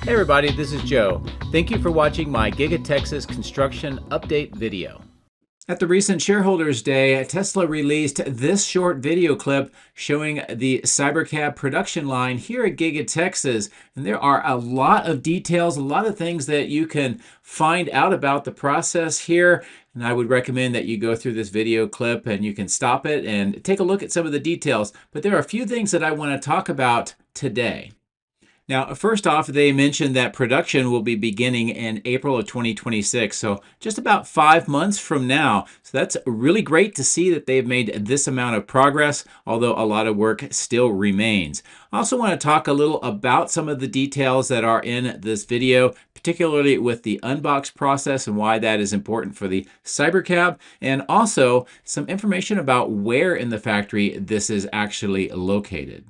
Hey everybody, this is Joe. Thank you for watching my Giga-Texas construction update video. At the recent Shareholders Day, Tesla released this short video clip showing the Cybercab production line here at Giga-Texas. And there are a lot of details, a lot of things that you can find out about the process here. And I would recommend that you go through this video clip and you can stop it and take a look at some of the details. But there are a few things that I want to talk about today. Now, first off, they mentioned that production will be beginning in April of 2026, so just about 5 months from now. So that's really great to see that they've made this amount of progress, although a lot of work still remains. I also want to talk a little about some of the details that are in this video, particularly with the unboxed process and why that is important for the Cybercab, and also some information about where in the factory this is actually located.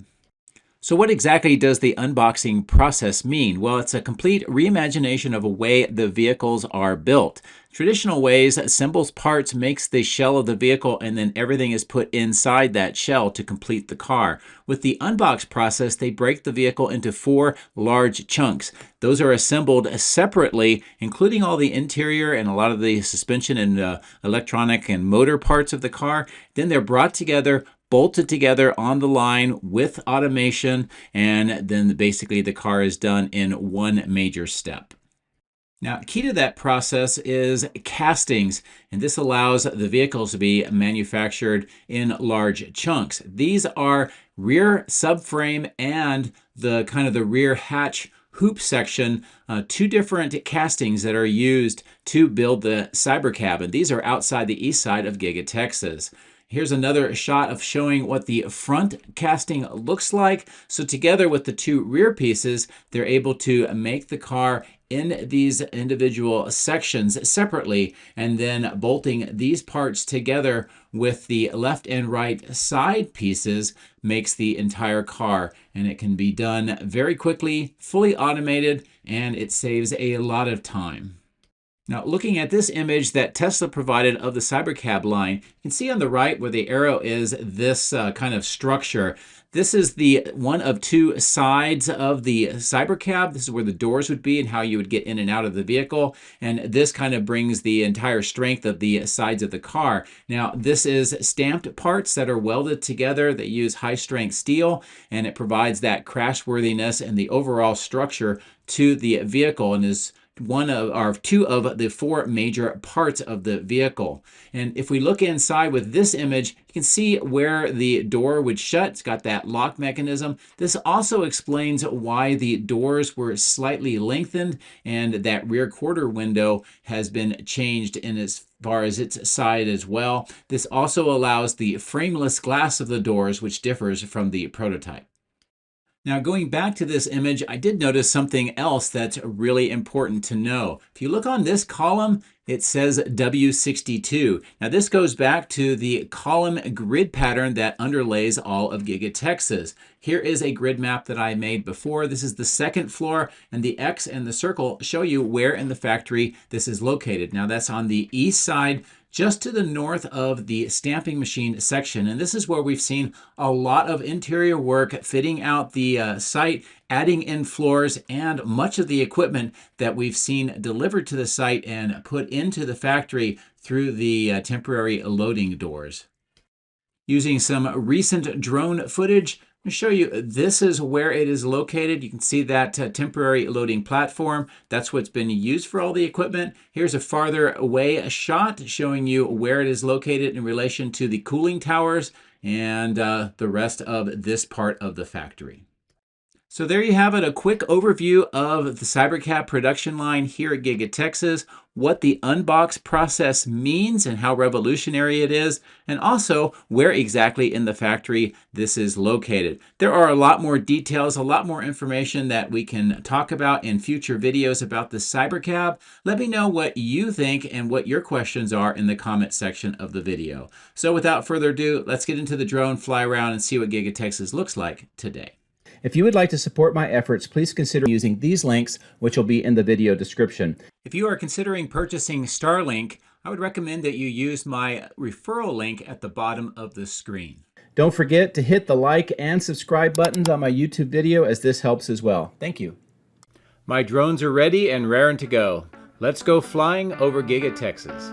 So what exactly does the unboxing process mean? Well, it's a complete reimagination of a way the vehicles are built. Traditional ways assembles parts, makes the shell of the vehicle, and then everything is put inside that shell to complete the car. With the unboxed process, they break the vehicle into 4 large chunks. Those are assembled separately, including all the interior and a lot of the suspension and electronic and motor parts of the car. Then they're brought together, bolted together on the line with automation, and then basically the car is done in one major step. Now, key to that process is castings, and this allows the vehicles to be manufactured in large chunks. These are rear subframe and the rear hatch hoop section, 2 different castings that are used to build the Cybercab, and these are outside the east side of Giga-Texas. Here's another shot of showing what the front casting looks like. So together with the 2 rear pieces, they're able to make the car in these individual sections separately, and then bolting these parts together with the left and right side pieces makes the entire car. And it can be done very quickly, fully automated, and it saves a lot of time. Now, looking at this image that Tesla provided of the Cybercab line, you can see on the right where the arrow is this kind of structure. This is the one of 2 sides of the Cybercab. This is where the doors would be and how you would get in and out of the vehicle. And this kind of brings the entire strength of the sides of the car. Now, this is stamped parts that are welded together. They use high-strength steel, and it provides that crashworthiness and the overall structure to the vehicle, and is one of or 2 of the 4 major parts of the vehicle. And if we look inside with this image, you can see where the door would shut. It's got that lock mechanism. This also explains why the doors were slightly lengthened, and that rear quarter window has been changed in as far as its side as well. This also allows the frameless glass of the doors, which differs from the prototype. Now, going back to this image, I did notice something else that's really important to know. If you look on this column, it says W62. Now, this goes back to the column grid pattern that underlays all of Giga-Texas. Here is a grid map that I made before. This is the 2nd floor, and the X and the circle show you where in the factory this is located. Now, that's on the east side, just to the north of the stamping machine section. And this is where we've seen a lot of interior work, fitting out the site, adding in floors, and much of the equipment that we've seen delivered to the site and put into the factory through the temporary loading doors. Using some recent drone footage, I'm going to show you this is where it is located. You can see that temporary loading platform. That's what's been used for all the equipment. Here's a farther away shot showing you where it is located in relation to the cooling towers and the rest of this part of the factory. So there you have it, a quick overview of the Cybercab production line here at Giga-Texas, what the unboxed process means and how revolutionary it is, and also where exactly in the factory this is located. There are a lot more details, a lot more information that we can talk about in future videos about the Cybercab. Let me know what you think and what your questions are in the comment section of the video. So without further ado, let's get into the drone, fly around, and see what Giga-Texas looks like today. If you would like to support my efforts, please consider using these links, which will be in the video description. If you are considering purchasing Starlink, I would recommend that you use my referral link at the bottom of the screen. Don't forget to hit the like and subscribe buttons on my YouTube video, as this helps as well. Thank you. My drones are ready and raring to go. Let's go flying over Giga-Texas.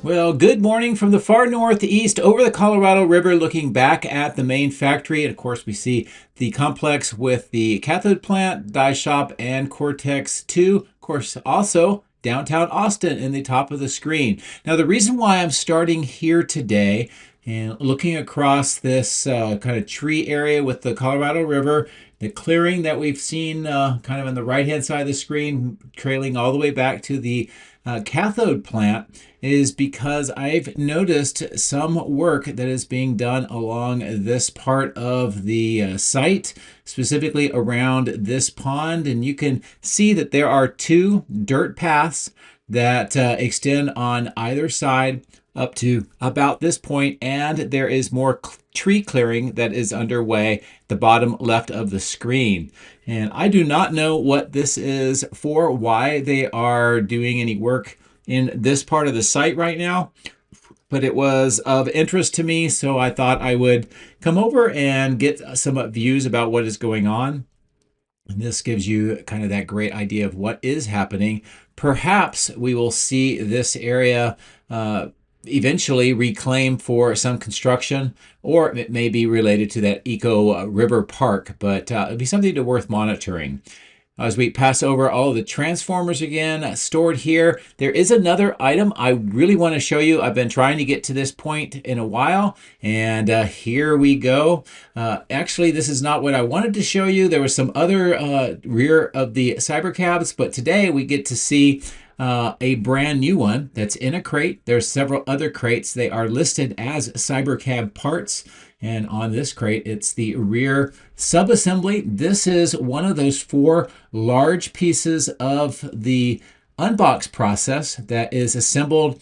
Well, good morning from the far northeast over the Colorado River, looking back at the main factory. And of course, we see the complex with the cathode plant, die shop, and Cortex 2. Of course, also downtown Austin in the top of the screen. Now, the reason why I'm starting here today and looking across this kind of tree area with the Colorado River, the clearing that we've seen kind of on the right-hand side of the screen, trailing all the way back to the cathode plant, is because I've noticed some work that is being done along this part of the site, specifically around this pond. And you can see that there are two dirt paths that extend on either side up to about this point, and there is more tree clearing that is underway at the bottom left of the screen. And I do not know what this is for, why they are doing any work in this part of the site right now, but it was of interest to me, so I thought I would come over and get some views about what is going on. And this gives you kind of that great idea of what is happening. Perhaps we will see this area eventually reclaimed for some construction, or it may be related to that Eco River Park, but it'll be something worth monitoring. As we pass over all of the transformers again stored here, there is another item I really want to show you. I've been trying to get to this point in a while, and here we go. Actually, this is not what I wanted to show you. There was some other rear of the Cybercabs, but today we get to see a brand new one that's in a crate. There's several other crates. They are listed as Cybercab parts. And on this crate, it's the rear subassembly. This is one of those four large pieces of the unboxed process that is assembled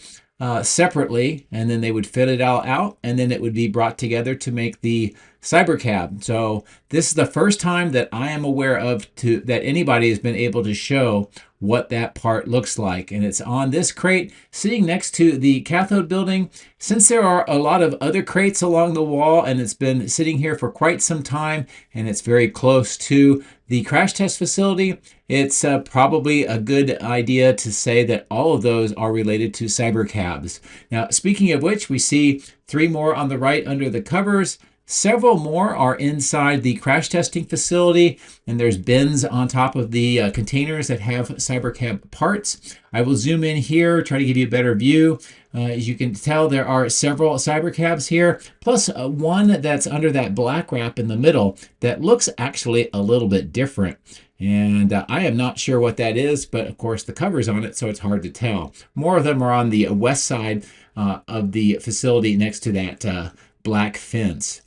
separately, and then they would fit it all out, and then it would be brought together to make the Cybercab. So this is the first time that I am aware of that anybody has been able to show what that part looks like. And it's on this crate sitting next to the cathode building. Since there are a lot of other crates along the wall, and it's been sitting here for quite some time, and it's very close to the crash test facility, it's probably a good idea to say that all of those are related to Cybercabs. Now, speaking of which, we see three more on the right under the covers. Several more are inside the crash testing facility, and there's bins on top of the containers that have Cybercab parts. I will zoom in here, try to give you a better view. As you can tell, there are several Cybercabs here, plus one that's under that black wrap in the middle that looks actually a little bit different. And I am not sure what that is, but of course the cover's on it, so it's hard to tell. More of them are on the west side of the facility next to that black fence.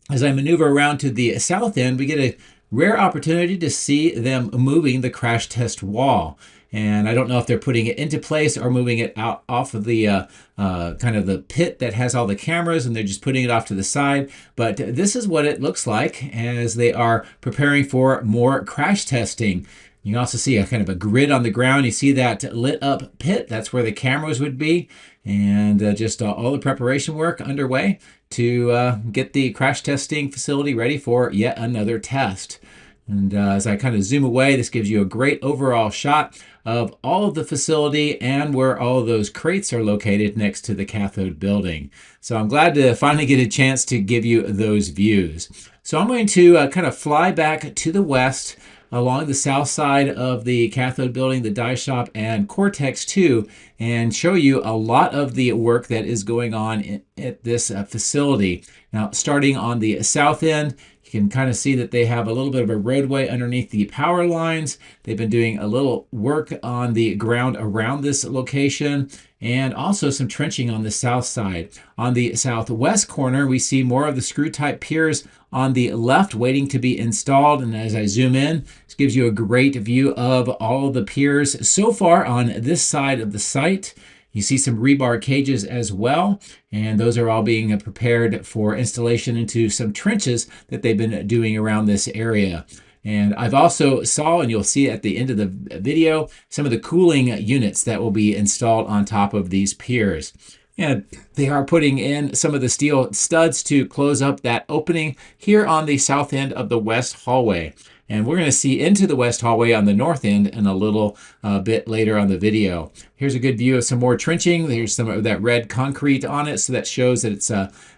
As I maneuver around to the south end, we get a rare opportunity to see them moving the crash test wall. And I don't know if they're putting it into place or moving it out off of the kind of the pit that has all the cameras, and they're just putting it off to the side. But this is what it looks like as they are preparing for more crash testing. You can also see a kind of a grid on the ground. You see that lit up pit. That's where the cameras would be. And just all the preparation work underway to get the crash testing facility ready for yet another test. And as I kind of zoom away, this gives you a great overall shot of all of the facility and where all of those crates are located next to the cathode building. So I'm glad to finally get a chance to give you those views. So I'm going to kind of fly back to the west along the south side of the cathode building, the die shop, and Cortex 2, and show you a lot of the work that is going on at this facility. Now, starting on the south end, you can kind of see that they have a little bit of a roadway underneath the power lines. They've been doing a little work on the ground around this location, and also some trenching on the south side. On the southwest corner, we see more of the screw-type piers on the left waiting to be installed. And as I zoom in, this gives you a great view of all of the piers so far on this side of the site. You see some rebar cages as well, and those are all being prepared for installation into some trenches that they've been doing around this area. And I've also saw, and you'll see at the end of the video, some of the cooling units that will be installed on top of these piers. And they are putting in some of the steel studs to close up that opening here on the south end of the west hallway. And we're going to see into the west hallway on the north end in a little bit later on the video. Here's a good view of some more trenching. There's some of that red concrete on it, so that shows that it's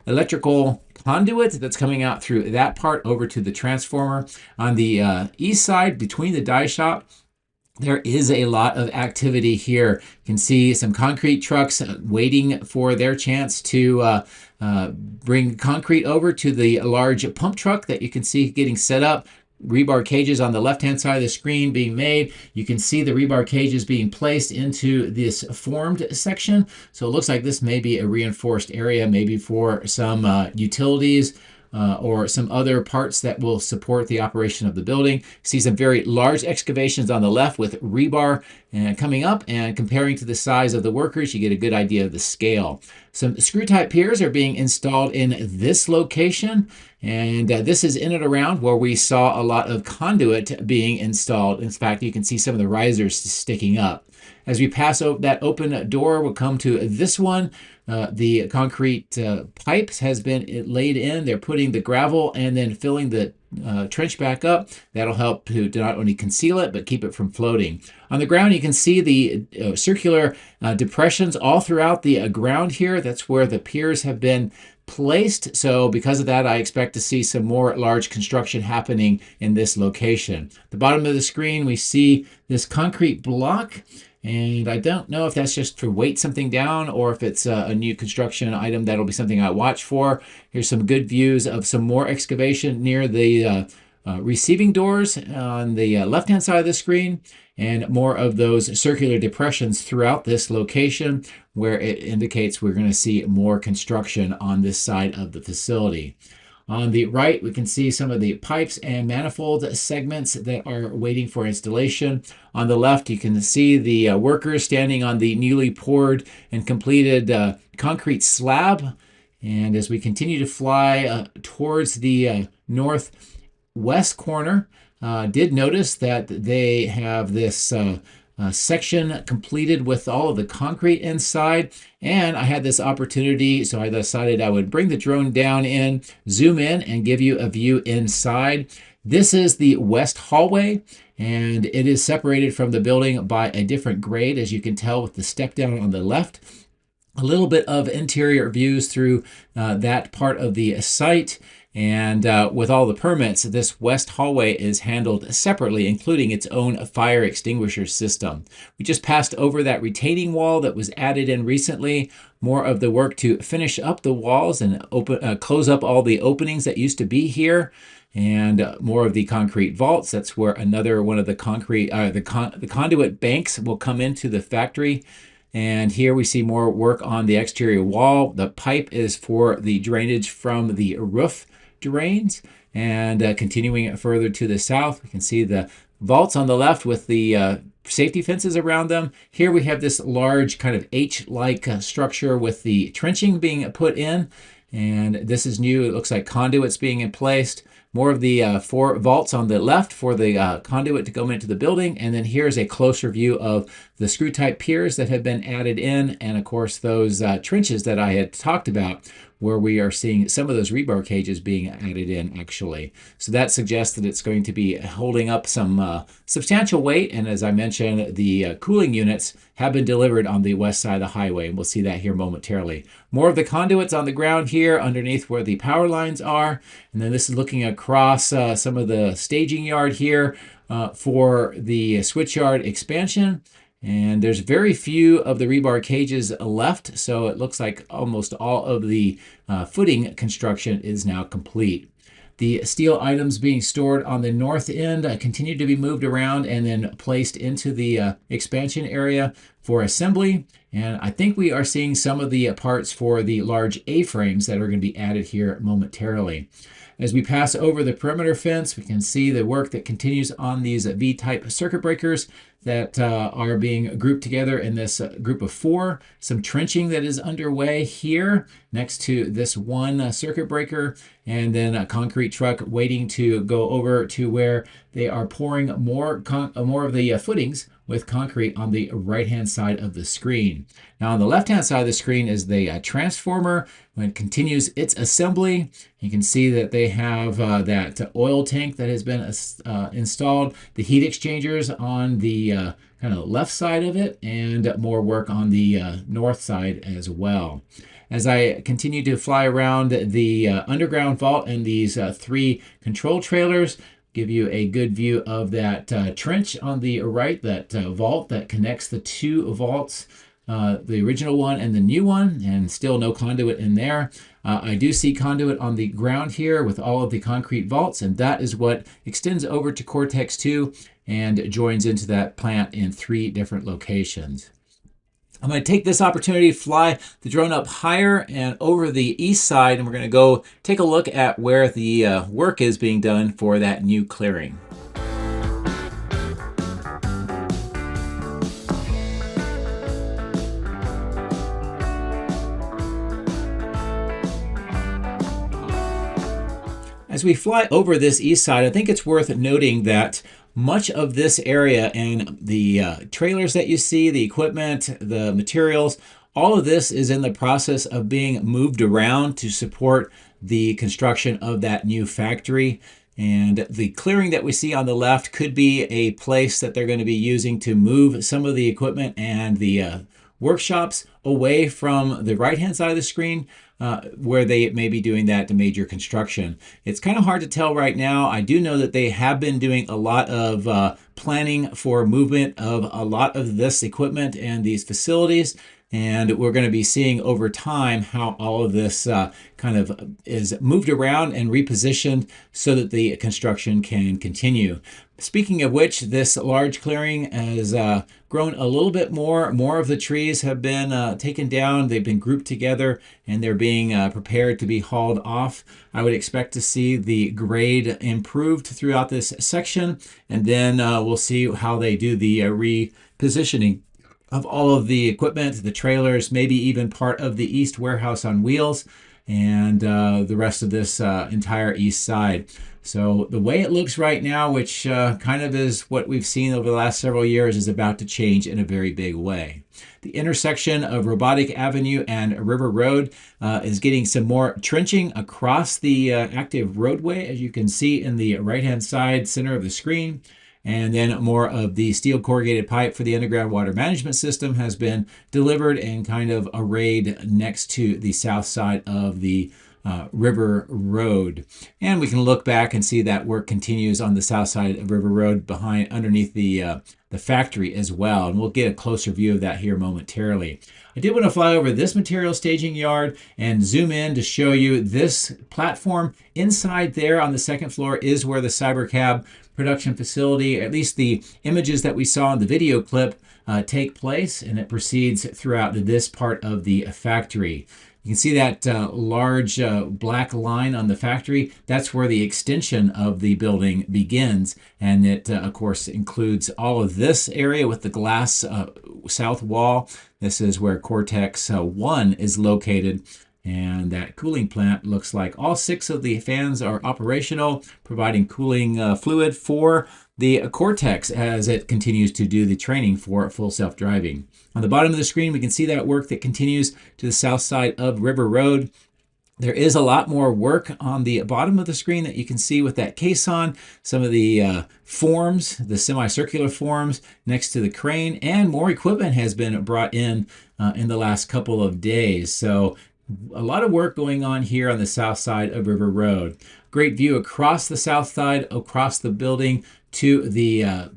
electrical conduit that's coming out through that part over to the transformer. On the east side, between the die shop, there is a lot of activity here. You can see some concrete trucks waiting for their chance to bring concrete over to the large pump truck that you can see getting set up. Rebar cages on the left-hand side of the screen being made. You can see the rebar cages being placed into this formed section. So it looks like this may be a reinforced area, maybe for some utilities, or some other parts that will support the operation of the building. See some very large excavations on the left with rebar coming up, and comparing to the size of the workers, you get a good idea of the scale. Some screw type piers are being installed in this location, and this is in and around where we saw a lot of conduit being installed. In fact, you can see some of the risers sticking up. As we pass that open door, we'll come to this one. The concrete pipes has been laid in. They're putting the gravel and then filling the trench back up. That'll help to not only conceal it, but keep it from floating. On the ground, you can see the circular depressions all throughout the ground here. That's where the piers have been placed. So because of that, I expect to see some more large construction happening in this location. The bottom of the screen, we see this concrete block. And I don't know if that's just to weight something down or if it's a new construction item. That'll be something I watch for. Here's some good views of some more excavation near the receiving doors on the left-hand side of the screen, and more of those circular depressions throughout this location where it indicates we're going to see more construction on this side of the facility. On the right, we can see some of the pipes and manifold segments that are waiting for installation. On the left, you can see the workers standing on the newly poured and completed concrete slab. And as we continue to fly towards the northwest corner, did notice that they have this section completed with all of the concrete inside, and I had this opportunity, so I decided I would bring the drone down in, zoom in, and give you a view inside. This is the west hallway, and it is separated from the building by a different grade, as you can tell with the step down on the left. A little bit of interior views through that part of the site. And with all the permits, this west hallway is handled separately, including its own fire extinguisher system. We just passed over that retaining wall that was added in recently. More of the work to finish up the walls and close up all the openings that used to be here. And more of the concrete vaults. That's where another one of the concrete, the conduit banks will come into the factory. And here we see more work on the exterior wall. The pipe is for the drainage from the roof drains, and continuing further to the south, we can see the vaults on the left with the safety fences around them. Here we have this large kind of H-like structure with the trenching being put in, and this is new. It looks like conduits being placed. More of the 4 vaults on the left for the conduit to go into the building. And then here's a closer view of the screw type piers that have been added in. And of course, those trenches that I had talked about, where we are seeing some of those rebar cages being added in actually. So that suggests that it's going to be holding up some substantial weight. And as I mentioned, the cooling units have been delivered on the west side of the highway. And we'll see that here momentarily. More of the conduits on the ground here underneath where the power lines are. And then this is looking across some of the staging yard here for the switch yard expansion. And there's very few of the rebar cages left, so it looks like almost all of the footing construction is now complete. The steel items being stored on the north end continue to be moved around and then placed into the expansion area for assembly. And I think we are seeing some of the parts for the large A-frames that are going to be added here momentarily. As we pass over the perimeter fence, we can see the work that continues on these V-type circuit breakers. that are being grouped together in this group of 4. Some trenching that is underway here next to this one circuit breaker, and then a concrete truck waiting to go over to where they are pouring more of the footings with concrete on the right-hand side of the screen. Now on the left-hand side of the screen is the transformer. When it continues its assembly, you can see that they have that oil tank that has been installed, the heat exchangers on the kind of left side of it, and more work on the north side as well. As I continue to fly around the underground vault and these 3 control trailers, give you a good view of that trench on the right, that vault that connects the 2 vaults, the original one and the new one, and still no conduit in there. I do see conduit on the ground here with all of the concrete vaults, and that is what extends over to Cortex 2 and joins into that plant in 3 different locations. I'm going to take this opportunity to fly the drone up higher and over the east side, and we're going to go take a look at where the work is being done for that new clearing. As we fly over this east side, I think it's worth noting that much of this area and the trailers that you see, the equipment, the materials, all of this is in the process of being moved around to support the construction of that new factory. And the clearing that we see on the left could be a place that they're going to be using to move some of the equipment and the workshops away from the right-hand side of the screen, where they may be doing that major construction. It's kind of hard to tell right now. I do know that they have been doing a lot of planning for movement of a lot of this equipment and these facilities, and we're going to be seeing over time how all of this kind of is moved around and repositioned so that the construction can continue. Speaking of which, this large clearing has grown a little bit more. More of the trees have been taken down. They've been grouped together and they're being prepared to be hauled off. I would expect to see the grade improved throughout this section, and then we'll see how they do the repositioning of all of the equipment, the trailers, maybe even part of the east warehouse on wheels, and the rest of this entire east side. So the way it looks right now, which kind of is what we've seen over the last several years, is about to change in a very big way. The intersection of Robotic Avenue and River Road is getting some more trenching across the active roadway, as you can see in the right-hand side center of the screen. And then more of the steel corrugated pipe for the underground water management system has been delivered and kind of arrayed next to the south side of the River Road. And we can look back and see that work continues on the south side of River Road underneath the factory as well. And we'll get a closer view of that here momentarily. I did want to fly over this material staging yard and zoom in to show you this platform. Inside there on the second floor is where the Cybercab production facility, at least the images that we saw in the video clip, take place, and it proceeds throughout this part of the factory. You can see that large black line on the factory. That's where the extension of the building begins, and it of course includes all of this area with the glass south wall. This is where Cortex 1 is located. And that cooling plant looks like all 6 of the fans are operational, providing cooling fluid for the Cortex as it continues to do the training for full self-driving. On the bottom of the screen, we can see that work that continues to the south side of River Road. There is a lot more work on the bottom of the screen that you can see with that caisson, some of the forms, the semicircular forms next to the crane, and more equipment has been brought in the last couple of days. So a lot of work going on here on the south side of River Road. Great view across the south side, across the building to the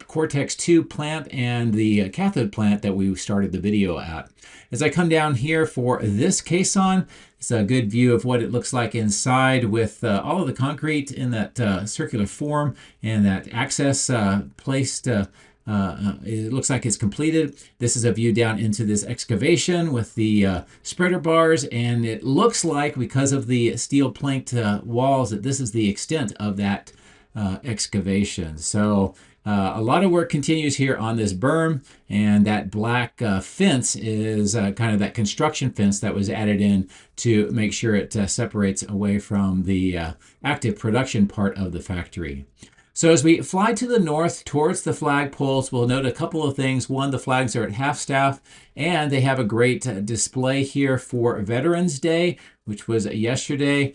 Cortex 2 plant and the cathode plant that we started the video at. As I come down here for this caisson, it's a good view of what it looks like inside with all of the concrete in that circular form and that access placed. It looks like it's completed. This is a view down into this excavation with the spreader bars, and it looks like, because of the steel planked walls, that this is the extent of that excavations. So a lot of work continues here on this berm, and that black fence is kind of that construction fence that was added in to make sure it separates away from the active production part of the factory. So as we fly to the north towards the flag poles, we'll note a couple of things. One, the flags are at half staff, and they have a great display here for Veterans Day, which was yesterday.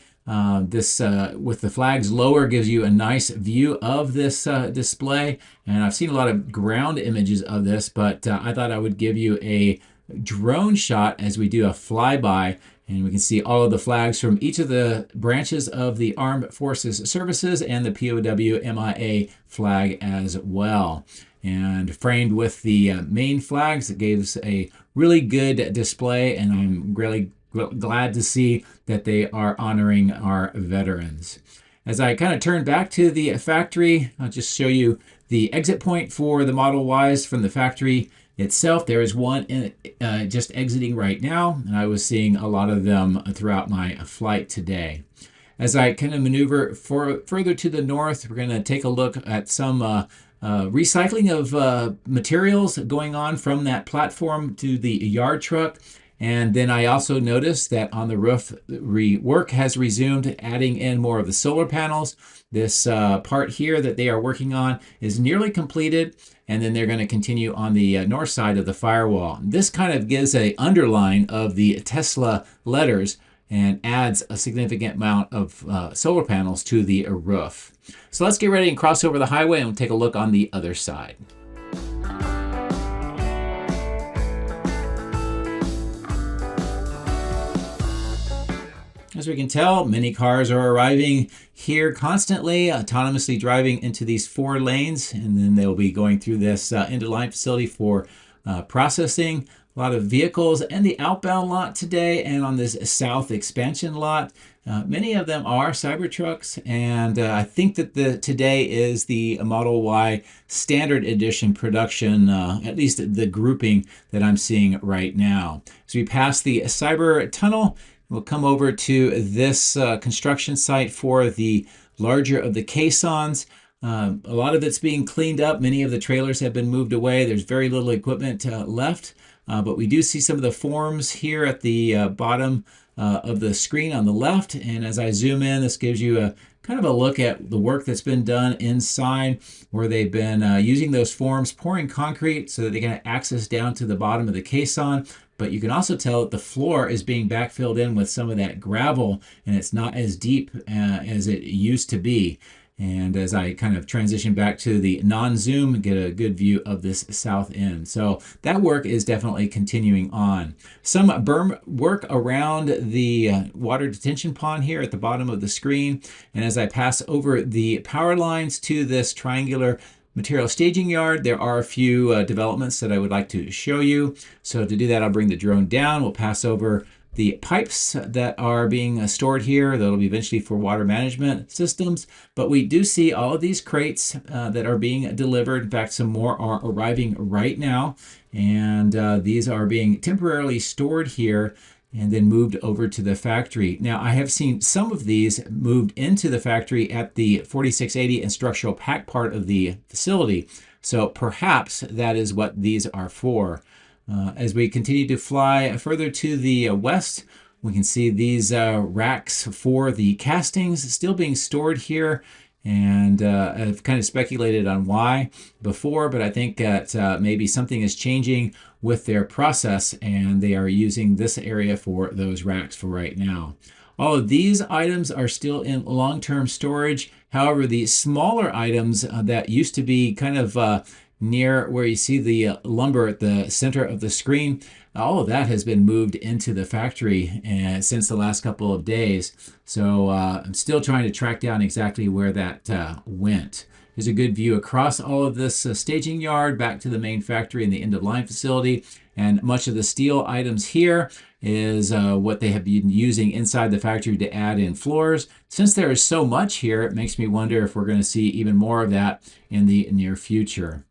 This with the flags lower gives you a nice view of this display, and I've seen a lot of ground images of this, but I thought I would give you a drone shot as we do a flyby, and we can see all of the flags from each of the branches of the Armed Forces Services and the POW MIA flag as well. And framed with the main flags, it gives a really good display, and I'm really glad to see that they are honoring our veterans. As I kind of turn back to the factory, I'll just show you the exit point for the Model Ys from the factory itself. There is one just exiting right now, and I was seeing a lot of them throughout my flight today. As I kind of maneuver further to the north, we're going to take a look at some recycling of materials going on from that platform to the yard truck. And then I also noticed that on the roof, work has resumed, adding in more of the solar panels. This part here that they are working on is nearly completed, and then they're going to continue on the north side of the firewall. This kind of gives an underline of the Tesla letters and adds a significant amount of solar panels to the roof. So let's get ready and cross over the highway, and we'll take a look on the other side. As we can tell, many cars are arriving here constantly, autonomously driving into these 4 lanes, and then they'll be going through this end-of-line facility for processing. A lot of vehicles in the outbound lot today and on this south expansion lot. Many of them are Cybertrucks, and I think that today is the Model Y Standard Edition production, at least the grouping that I'm seeing right now. As we pass the Cyber Tunnel, we'll come over to this construction site for the larger of the caissons. A lot of it's being cleaned up. Many of the trailers have been moved away. There's very little equipment left, but we do see some of the forms here at the bottom of the screen on the left. And as I zoom in, this gives you a kind of a look at the work that's been done inside, where they've been using those forms, pouring concrete so that they can access down to the bottom of the caisson. But you can also tell that the floor is being backfilled in with some of that gravel, and it's not as deep as it used to be. And as I kind of transition back to the non-zoom, get a good view of this south end. So that work is definitely continuing on. Some berm work around the water detention pond here at the bottom of the screen. And as I pass over the power lines to this triangular material staging yard, there are a few developments that I would like to show you. So to do that, I'll bring the drone down. We'll pass over the pipes that are being stored here. That'll be eventually for water management systems. But we do see all of these crates that are being delivered. In fact, some more are arriving right now. And these are being temporarily stored here and then moved over to the factory. Now, I have seen some of these moved into the factory at the 4680 and structural pack part of the facility. So perhaps that is what these are for. As we continue to fly further to the west, we can see these racks for the castings still being stored here. And I've kind of speculated on why before, but I think that maybe something is changing with their process, and they are using this area for those racks for right now. All of these items are still in long-term storage. However, the smaller items that used to be kind of near where you see the lumber at the center of the screen, all of that has been moved into the factory since the last couple of days. So I'm still trying to track down exactly where that went. Here's a good view across all of this staging yard back to the main factory and the end-of-line facility. And much of the steel items here is what they have been using inside the factory to add in floors. Since there is so much here, it makes me wonder if we're going to see even more of that in the near future.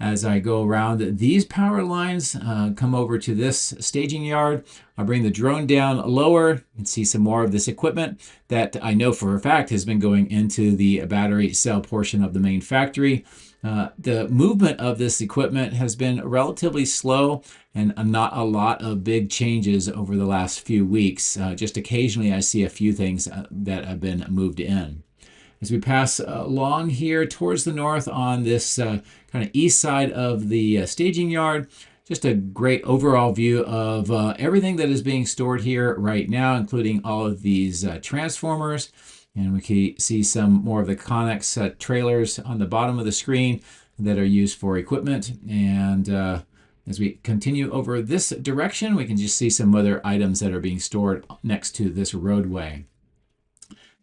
As I go around these power lines, come over to this staging yard. I'll bring the drone down lower and see some more of this equipment that I know for a fact has been going into the battery cell portion of the main factory. The movement of this equipment has been relatively slow and not a lot of big changes over the last few weeks. Just occasionally I see a few things that have been moved in. As we pass along here towards the north on this kind of east side of the staging yard, just a great overall view of everything that is being stored here right now, including all of these transformers. And we can see some more of the Connex trailers on the bottom of the screen that are used for equipment. And as we continue over this direction, we can just see some other items that are being stored next to this roadway.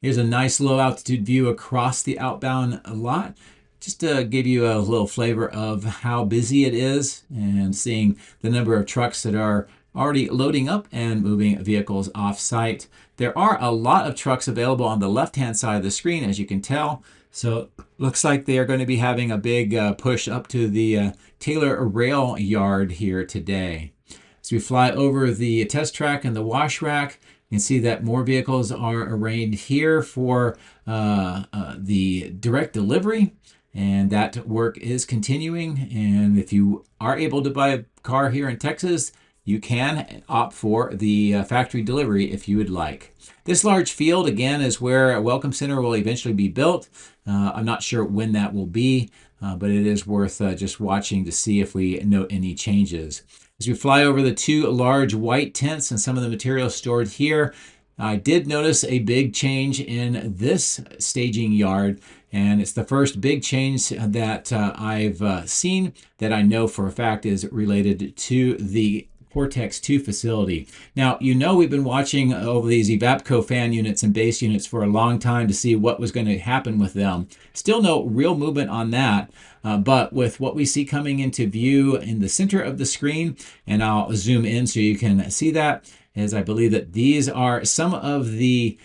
Here's a nice low altitude view across the outbound lot, just to give you a little flavor of how busy it is and seeing the number of trucks that are already loading up and moving vehicles off-site. There are a lot of trucks available on the left-hand side of the screen, as you can tell. So looks like they are going to be having a big push up to the Taylor rail yard here today. As we fly over the test track and the wash rack, you can see that more vehicles are arrayed here for the direct delivery, and that work is continuing. And if you are able to buy a car here in Texas, you can opt for the factory delivery if you would like. This large field, again, is where a welcome center will eventually be built. I'm not sure when that will be, but it is worth just watching to see if we note any changes. As we fly over the two large white tents and some of the materials stored here, I did notice a big change in this staging yard, and it's the first big change that I've seen that I know for a fact is related to the Cortex 2 facility. Now, you know we've been watching over these Evapco fan units and base units for a long time to see what was going to happen with them. Still no real movement on that, but with what we see coming into view in the center of the screen, and I'll zoom in so you can see that, as I believe that these are some of the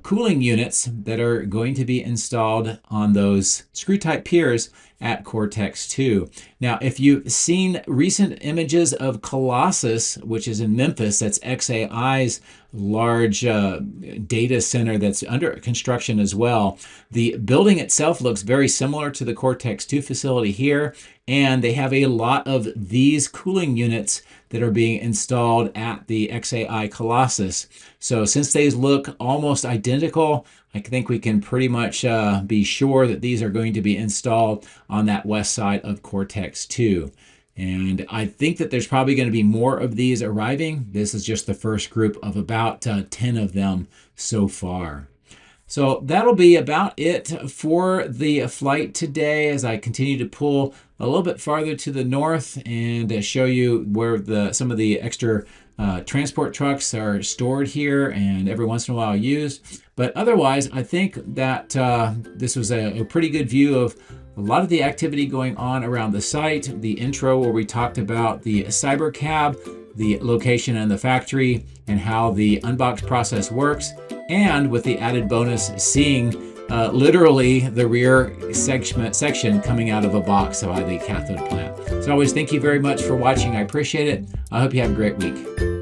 cooling units that are going to be installed on those screw-type piers at Cortex 2. Now, if you've seen recent images of Colossus, which is in Memphis, that's XAI's large data center that's under construction as well. The building itself looks very similar to the Cortex 2 facility here, and they have a lot of these cooling units that are being installed at the XAI Colossus. So since they look almost identical, I think we can pretty much be sure that these are going to be installed on that west side of Cortex 2. And I think that there's probably going to be more of these arriving. This is just the first group of about 10 of them so far. So that'll be about it for the flight today as I continue to pull a little bit farther to the north and show you where some of the extra transport trucks are stored here and every once in a while used. But otherwise, I think that this was a pretty good view of a lot of the activity going on around the site. The intro where we talked about the Cybercab, the location and the factory, and how the unboxed process works. And with the added bonus, seeing literally the rear section coming out of a box by the cathode plant. As always, thank you very much for watching. I appreciate it. I hope you have a great week.